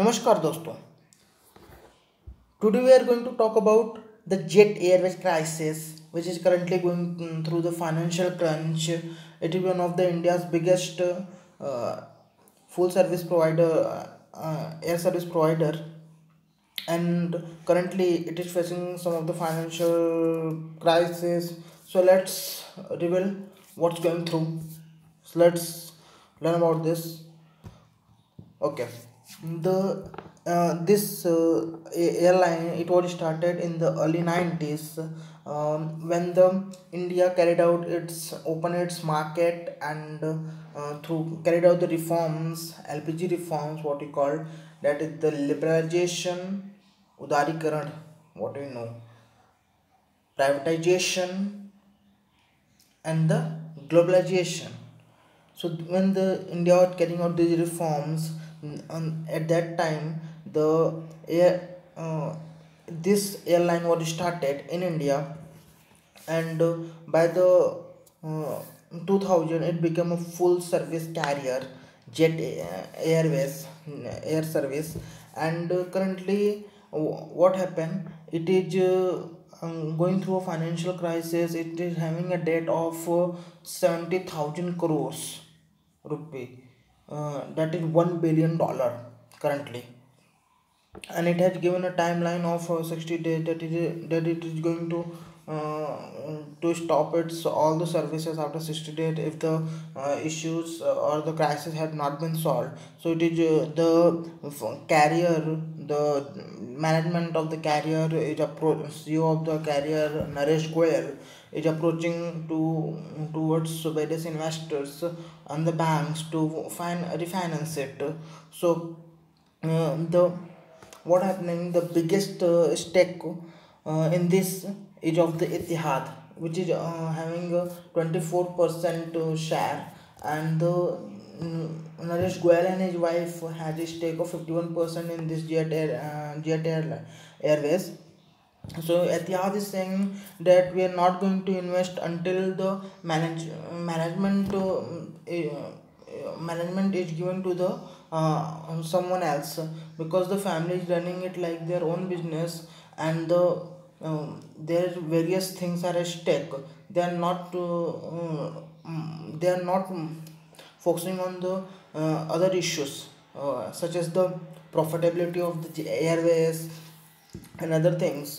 नमस्कार दोस्तों. Today we are going to talk about the jet airways crisis, which is currently going through the financial crunch. It is one of the India's biggest full service provider, air service provider, and currently it is facing some of the financial crisis. So let's reveal what's going through. So let's learn about this. Okay, the this airline, it was started in the early 90s, when the India carried out its open its market and through carried out the reforms, LPG reforms, what we call, that is the liberalization, udarikaran, what do you know, privatization, and the globalization. So when the India was carrying out these reforms, at that time the air this airline was started in India, and by the uh, 2000 it became a full service carrier, airways, air service. And currently what happened, it is going through a financial crisis. It is having a debt of 70,000 crores rupee, that is $1 billion currently. And it has given a timeline of 60 days, that it is going to stop its all the services after 60 days if the issues or the crisis had not been solved. So it is carrier, the management of the carrier is CEO of the carrier, Naresh Goyal, is approaching towards various investors and the banks to refinance it. So the what happening, the biggest stake in this is of the Etihad, which is having a 24% share, and the Naresh Goyal and his wife has a stake of 51% in this Airways. So Etihad is saying that we are not going to invest until the management management is given to the someone else, because the family is running it like their own business, and their various things are at stake. They are not focusing on the other issues, such as the profitability of the airways and other things.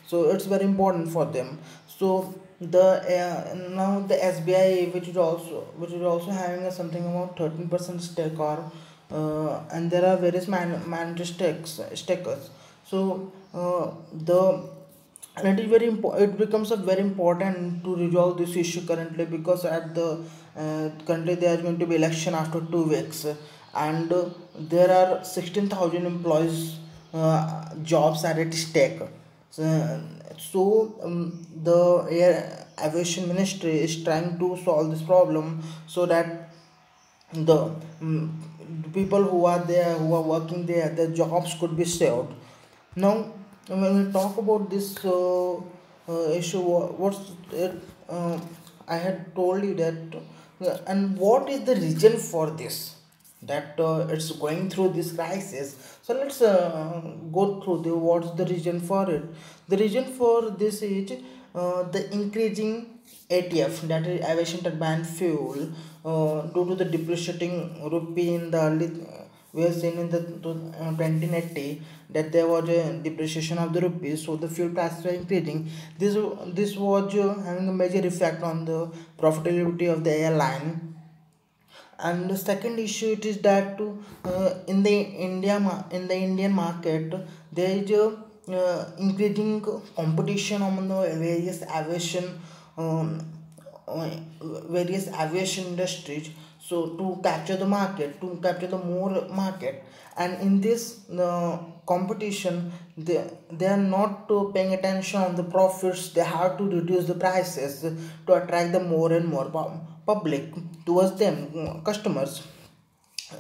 So it's very important for them. So the now the SBI, which is also having a something about 13% stake, or and there are various mandatory stakers. So the and it is very it becomes a very important to resolve this issue currently, because at the currently there is going to be election after 2 weeks, and there are 16,000 employees, jobs are at stake. So the air aviation ministry is trying to solve this problem, so that the people who are there, who are working there, their jobs could be saved. Now when we talk about this issue, what's it, I had told you that, and what is the reason for this, that it's going through this crisis. So let's go through the what's the reason for it. The reason for this is the increasing ATF, that is aviation turbine fuel, due to the depreciating rupee in the early, we have seen in the 2080 that there was a depreciation of the rupee, so the fuel prices were increasing. This was having a major effect on the profitability of the airline. And the second issue, it is that in the in the Indian market, there is a increasing competition among the um, uh, various aviation industries. So to capture the market, to capture the more market, and in this competition, they are not paying attention on the profits. They have to reduce the prices to attract the more and more public towards them, customers.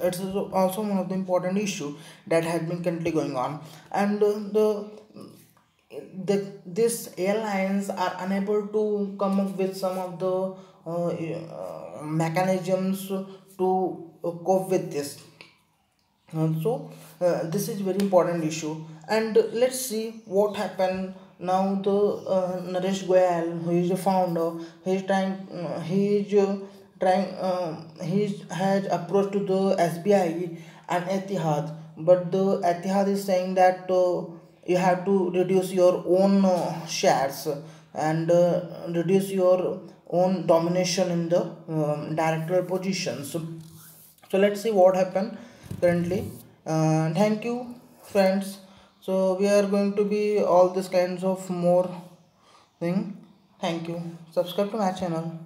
It's also one of the important issue that has been currently going on. And this airlines are unable to come up with some of the mechanisms to cope with this. This is very important issue, and let's see what happened now. The Naresh Goyal, who is the founder, he has approached to the SBI and Etihad, but the Etihad is saying that you have to reduce your own shares and reduce your own domination in the directorial positions. So let's see what happened currently. Thank you, friends. So we are going to be all these kinds of more thing. Thank you. Subscribe to my channel.